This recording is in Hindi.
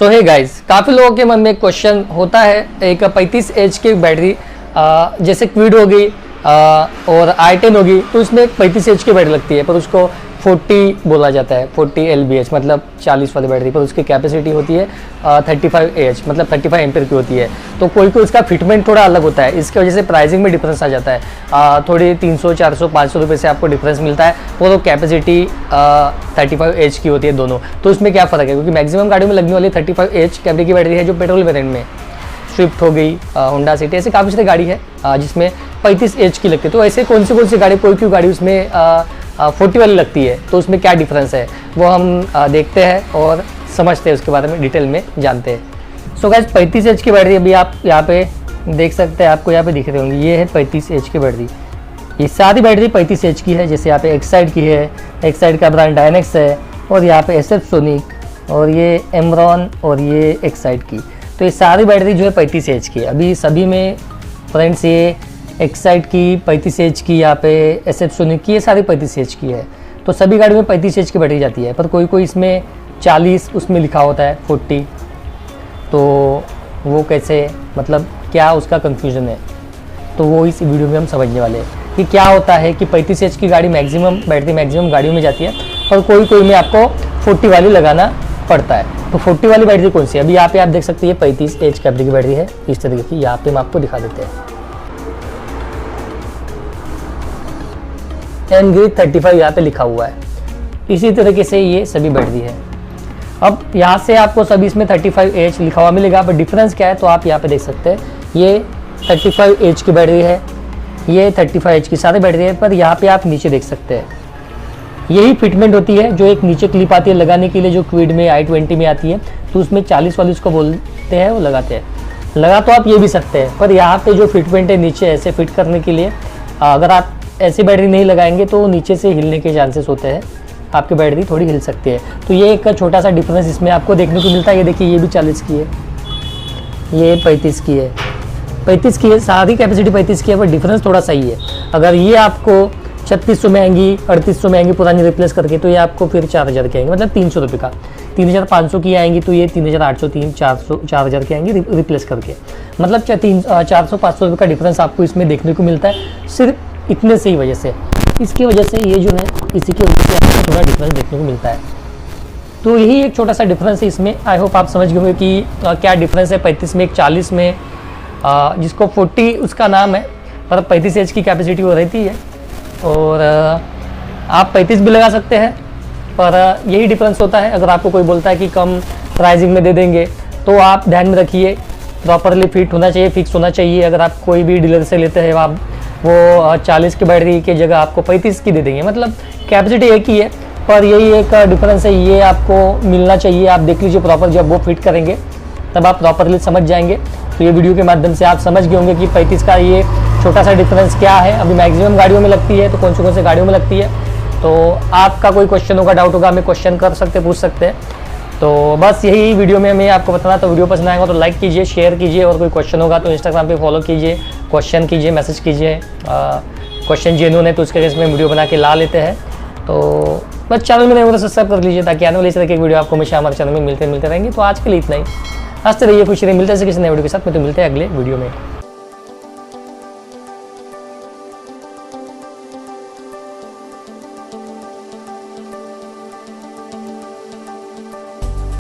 सो हे गाइस, काफ़ी लोगों के मन में एक क्वेश्चन होता है, एक 35 एच की बैटरी जैसे क्विड होगी और i10 होगी तो उसमें एक 35 एच की बैटरी लगती है, पर उसको 40 बोला जाता है, 40 LBH मतलब 40 वाली बैटरी, पर उसकी कैपेसिटी होती है 35 एच मतलब 35 एम्पियर की होती है। तो कोई कोई इसका फिटमेंट थोड़ा अलग होता है, इसकी वजह से प्राइसिंग में डिफरेंस आ जाता है। थोड़ी 300 400 500 रुपये से आपको डिफरेंस मिलता है। वो तो कैपेसिटी 35 एच की होती है दोनों। तो इसमें क्या फ़र्क है, क्योंकि मैक्सिमम गाड़ियों में लगने वाली 35 एच कैटेगरी की बैटरी है जो पेट्रोल वेरिएंट में, स्विफ्ट हो गई, होंडा सिटी, ऐसे काफ़ी सारी गाड़ी है जिसमें 35 एच की लगती है। तो ऐसे कौन सी गाड़ी, कोई क्यों गाड़ी उसमें 40 वाली लगती है, तो उसमें क्या डिफरेंस है वो हम देखते हैं और समझते हैं, उसके बारे में डिटेल में जानते हैं। सो गाइस, 35 एच की बैटरी अभी आप यहाँ पे देख सकते हैं, आपको यहाँ पे दिख रहे होंगे, ये है 35 एच की बैटरी। ये सारी बैटरी 35 एच की है। जैसे यहाँ पे एक्साइड की है, एक्साइड का ब्रांड डायनेक्स है, और यहाँ पे SF सोनिक, और ये एमरॉन, और ये एक्साइड की। तो ये सारी बैटरी जो है 35 एच की है। अभी सभी में फ्रेंड्स ये एक्साइड की 35 एच की, यहाँ पे SF सोनिक की, ये सारी 35 एच की है। तो सभी गाड़ी में 35 एच की बैटरी जाती है, पर कोई कोई इसमें 40 उसमें लिखा होता है 40, तो वो कैसे, मतलब क्या उसका कन्फ्यूज़न है, तो वो इस वीडियो में हम समझने वाले हैं कि क्या होता है कि 35 एच की गाड़ी मैक्सिमम बैटरी मैक्सिमम गाड़ियों में जाती है, और कोई कोई में आपको 40 वाली लगाना पड़ता है। तो 40 वाली बैटरी कौन सी है, अभी यहाँ पे आप देख सकते हैं 35 एच कैटेगरी की बैटरी है इस तरीके की। यहाँ पे हम आपको दिखा देते हैं, एनग्रिड 35 यहाँ पे लिखा हुआ है। इसी तरीके से ये सभी बैटरी है। अब यहाँ से आपको सभी इसमें 35 एच लिखा हुआ मिलेगा, पर डिफरेंस क्या है तो आप यहाँ पे देख सकते हैं, ये 35 एच की बैटरी है, ये 35 एच की सारी बैटरी है। पर यहाँ पे आप नीचे देख सकते हैं, यही फिटमेंट होती है जो एक नीचे क्लिप आती है लगाने के लिए, जो क्विड में i20 में आती है, तो उसमें 40 वाली उसको बोलते हैं, वो लगाते हैं। लगा तो आप ये भी सकते हैं, पर यहाँ पे जो फिटमेंट है नीचे ऐसे फिट करने के लिए, अगर आप ऐसी बैटरी नहीं लगाएंगे तो नीचे से हिलने के चांसेस होते हैं, आपकी बैटरी थोड़ी हिल सकती है। तो ये एक छोटा सा डिफरेंस इसमें आपको देखने को मिलता है। ये देखिए, ये भी 40 की है, ये 35 की है, 35 की है, सारी कैपेसिटी 35 की है, पर डिफरेंस थोड़ा सही है। अगर ये आपको 3600 में आएंगी, 3800 में आएंगी पुरानी रिप्लेस करके, तो ये आपको फिर 4000 की आएंगी, मतलब 300 रुपये का। 3500 की आएंगी तो ये 3800, 4000 की आएंगी रिप्लेस करके, मतलब 400-500 रुपये का डिफरेंस आपको इसमें देखने को मिलता है, सिर्फ इतने से ही वजह से। इसकी वजह से ये जो है, इसी की वजह से आपको थोड़ा डिफरेंस देखने को मिलता है। तो यही एक छोटा सा डिफरेंस है इसमें। आई होप आप समझ गए होंगे कि क्या डिफरेंस है 35 में, एक 40 में, जिसको 40 उसका नाम है, पर 35 एच की कैपेसिटी वो रहती है। और आप 35 भी लगा सकते हैं, पर यही डिफरेंस होता है। अगर आपको कोई बोलता है कि कम प्राइसिंग में दे देंगे, तो आप ध्यान में रखिए, प्रॉपरली फिट होना चाहिए, फिक्स होना चाहिए। अगर आप कोई भी डीलर से लेते हैं, आप वो 40 की बैटरी की जगह आपको 35 की दे देंगे, मतलब कैपेसिटी एक ही है, पर यही एक डिफरेंस है, ये आपको मिलना चाहिए। आप देख लीजिए प्रॉपर, जब वो फिट करेंगे तब आप प्रॉपरली समझ जाएंगे। तो ये वीडियो के माध्यम से आप समझ गए होंगे कि 35 का ये छोटा सा डिफरेंस क्या है। अभी मैक्सिमम गाड़ियों में लगती है, तो कौन से गाड़ियों में लगती है। तो आपका कोई क्वेश्चन होगा, डाउट होगा, हमें क्वेश्चन कर सकते, पूछ सकते हैं। तो बस यही वीडियो में मैं आपको बताना। तो वीडियो पसंद आएगा तो लाइक कीजिए, शेयर कीजिए, और कोई क्वेश्चन होगा तो इंस्टाग्राम पे फॉलो कीजिए, क्वेश्चन कीजिए, मैसेज कीजिए। क्वेश्चन जेन्युइन है तो उसके केस में वीडियो बना के ला लेते हैं। तो बस चैनल में नहीं हो तो सब्सक्राइब कर लीजिए, ताकि आने वाले इस तरह की वीडियो आपको हमेशा हमारे चैनल में मिलते रहेंगे। तो आज के लिए इतना ही। हंसते रहिए, खुश रहिए, मिलते हैं किसी नए वीडियो के साथ में। तो मिलते हैं अगले वीडियो में।